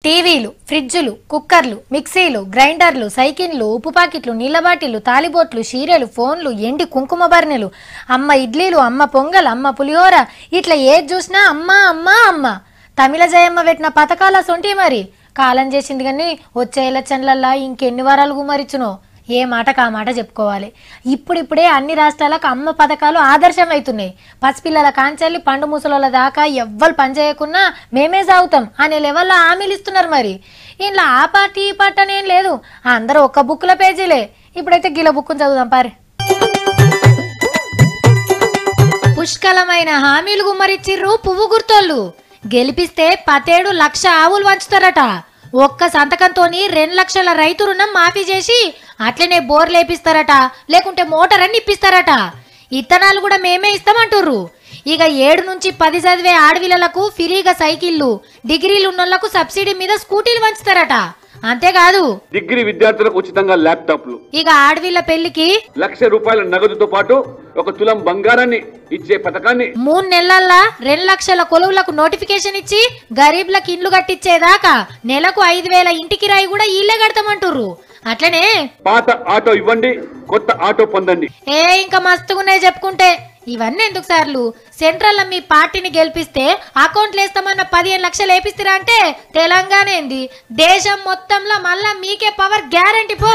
టీవీలు, ఫ్రిడ్జులు, కుక్కర్లు, మిక్సీలు, గ్రైండర్లు, సైకిన్లు, ఉప్పు పాకెట్లు, నీళ్ల బాటిళ్లు, తాలిబోట్లు, చీరలు, ఫోన్లు, ఎండి కుంకుమ బర్నెలు, అమ్మ ఇడ్లీలు, అమ్మ పొంగల్, అమ్మ పులిహోర, ఇట్లా ఏది చూసినా అమ్మ అమ్మ అమ్మ. తమిళ జయమ్మ పెట్టిన పథకాల సొంటి మరి కాలం చేసింది కానీ వచ్చే ఎలక్షన్లల్లా ఇంకెన్ని వారాలు గుమరిచునో ఏ మాటకు ఆ మాట చెప్పుకోవాలి. ఇప్పుడిప్పుడే అన్ని రాష్ట్రాలకు అమ్మ పథకాలు ఆదర్శం అవుతున్నాయి. పసిపిల్లల కాంచెల్లి పండు ముసలోళ్ళ దాకా ఎవ్వరు పనిచేయకున్నా మేమే సాగుతాం అనే లెవెల్లో హామీలు ఇస్తున్నారు. మరి ఇంట్లో ఆ పార్టీ ఈ పార్టీ అనేం లేదు, అందరూ ఒక్క బుక్కుల పేజీలే. ఇప్పుడైతే గిల బుక్కుని చదువుదాం పారి. పుష్కలమైన హామీలు గుమ్మరిచ్చిర్రు పువ్వు గుర్తోళ్ళు. గెలిపిస్తే 10 ఏడు 1,00,000 ఆవులు వంచుతారట. ఒక్క సంతకంతోని 2 లక్షల రైతు రుణం మాఫీ చేసి అట్లనే బోర్ లేపిస్తారట, లేకుంటే మోటార్ అని ఇప్పిస్తారట. ఇత్తనాలు కూడా మేమే ఇస్తామంటుర్రు. ఇక 7 నుంచి 10 చదివే ఆడవిలకు ఫ్రీగా సైకిళ్లు, డిగ్రీలు ఉన్నోళ్లకు సబ్సిడీ మీద స్కూటీలు వంచుతారట. అంతేకాదు డిగ్రీ విద్యార్థులకు ఉచితంగా ల్యాప్టాప్లు, ఇక ఆడవిళ్ళ పెళ్లికి ₹1,00,000 నగదుతో పాటు 1 తులం బంగారాన్ని ఇచ్చే పథకాన్ని 3 నెలల్లో 2 లక్షల కొలువులకు నోటిఫికేషన్ ఇచ్చి గరీబ్లకు ఇండ్లు కట్టించేదాకా నెలకు 5,000 ఇంటికి రాయి కూడా ఇల్లే కడతామంటుర్రు. అట్లనే పాత ఆటో ఇవ్వండి, కొత్త ఆటో పొందండి. ఇంకా మస్తుగున్నాయి చెప్పుకుంటే. ఇవన్నీ ఎందుకు సార్లు, సెంట్రల్ మీ పార్టీని గెలిపిస్తే అకౌంట్లు వేస్తామన్న 15 లక్షలు వేపిస్తారా అంటే తెలంగాణ ఏంది దేశం మొత్తంలో మళ్ళా మీకే పవర్ గ్యారంటీ పో.